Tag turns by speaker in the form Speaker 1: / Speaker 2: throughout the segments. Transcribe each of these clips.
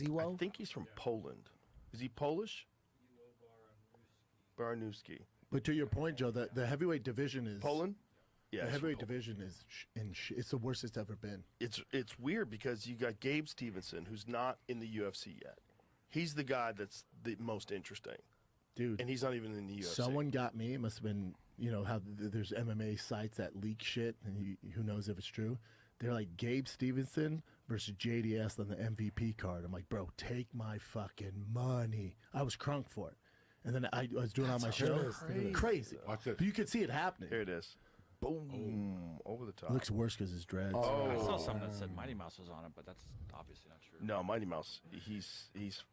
Speaker 1: Ziwo?
Speaker 2: I think he's from Poland. Is he Polish? Barnowski.
Speaker 3: But to your point, Joe, the heavyweight division is
Speaker 2: Poland? Yeah,
Speaker 3: The
Speaker 2: he's from
Speaker 3: heavyweight
Speaker 2: Poland.
Speaker 3: division is it's the worst it's ever been.
Speaker 2: It's weird because you got Gabe Stevenson, who's not in the UFC yet. He's the guy that's the most interesting,
Speaker 3: Dude.
Speaker 2: and he's not even in the UFC.
Speaker 3: Someone got me. It must have been, how there's MMA sites that leak shit, and who knows if it's true. They're like Gabe Stevenson versus JDS on the MVP card. I'm like, bro, take my fucking money. I was crunk for it. And then I was doing it on my show. Crazy.
Speaker 4: Watch this.
Speaker 3: But you could see it happening.
Speaker 2: Here it is. Boom. Over the top.
Speaker 3: It looks worse because it's dreads.
Speaker 5: I saw something that said Mighty Mouse was on it, but that's obviously not true.
Speaker 2: No, Mighty Mouse, he's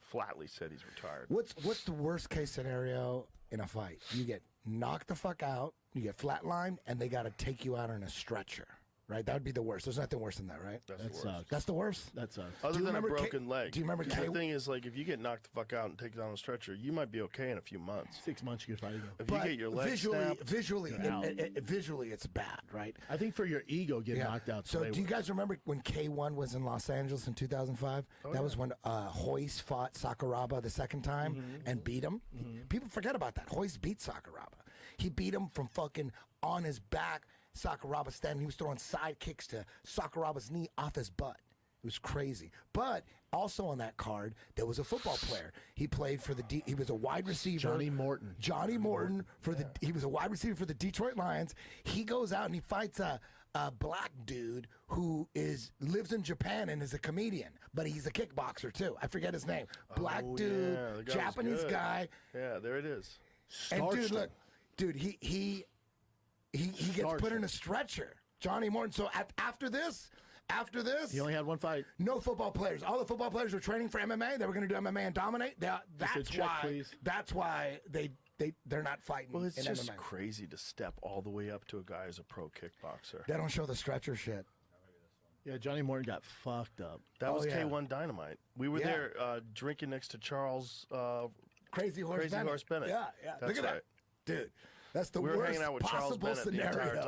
Speaker 2: flatly said he's retired.
Speaker 1: What's the worst case scenario in a fight? You get knocked the fuck out, you get flatlined, and they got to take you out on a stretcher. Right? That would be the worst. There's nothing worse than that, right?
Speaker 2: That's
Speaker 3: That
Speaker 2: the worst.
Speaker 3: sucks.
Speaker 1: That's the worst?
Speaker 3: That sucks.
Speaker 2: Other
Speaker 1: Do you
Speaker 2: than a
Speaker 1: remember
Speaker 2: broken leg.
Speaker 1: do you remember
Speaker 2: The thing is, like, if you get knocked the fuck out and taken on a stretcher, you might be okay in a few months.
Speaker 3: 6 months you could fight again.
Speaker 2: If you get your leg snapped,
Speaker 1: visually,
Speaker 3: out.
Speaker 1: visually, it's bad, right?
Speaker 3: I think for your ego getting knocked out.
Speaker 1: So,
Speaker 3: way
Speaker 1: do you
Speaker 3: worse.
Speaker 1: guys remember when K1 was in Los Angeles in 2005? That was when Hoist fought Sakuraba the second time and beat him. People forget about that. Hoist beat Sakuraba. He beat him from fucking on his back. Sakuraba standing. He was throwing side kicks to Sakuraba's knee off his butt. It was crazy. But also on that card, there was a football player. He played for he was a wide receiver.
Speaker 3: Johnny Morton.
Speaker 1: Johnny Morton he was a wide receiver for the Detroit Lions. He goes out and he fights a black dude who lives in Japan and is a comedian, but he's a kickboxer too. I forget his name. Black dude,
Speaker 2: yeah, the guy was
Speaker 1: Japanese
Speaker 2: good.
Speaker 1: guy.
Speaker 2: Yeah, there it is.
Speaker 1: And dude,
Speaker 3: Starched
Speaker 1: look,
Speaker 3: him.
Speaker 1: dude, he gets
Speaker 3: Starched
Speaker 1: put in
Speaker 3: him.
Speaker 1: a stretcher. Johnny Morton. So after this,
Speaker 3: He only had one fight.
Speaker 1: no football players. All the football players were training for MMA. They were going to do MMA and dominate. That's
Speaker 3: check,
Speaker 1: why.
Speaker 3: please.
Speaker 1: That's why they're not fighting.
Speaker 2: Well, it's
Speaker 1: in
Speaker 2: just
Speaker 1: MMA.
Speaker 2: crazy to step all the way up to a guy who's a pro kickboxer.
Speaker 1: They don't show the stretcher shit.
Speaker 3: Yeah, Johnny Morton got fucked up.
Speaker 2: That was
Speaker 1: yeah.
Speaker 2: K1 Dynamite. We were
Speaker 1: Yeah.
Speaker 2: there drinking next to Charles
Speaker 1: Crazy Horse
Speaker 2: Crazy
Speaker 1: Bennett.
Speaker 2: Horse Bennett.
Speaker 1: Yeah.
Speaker 2: That's
Speaker 1: Look at
Speaker 2: right.
Speaker 1: that, dude. That's the
Speaker 2: We were
Speaker 1: worst
Speaker 2: hanging out with Charles
Speaker 1: possible
Speaker 2: Bennett the entire
Speaker 1: scenario.
Speaker 2: time.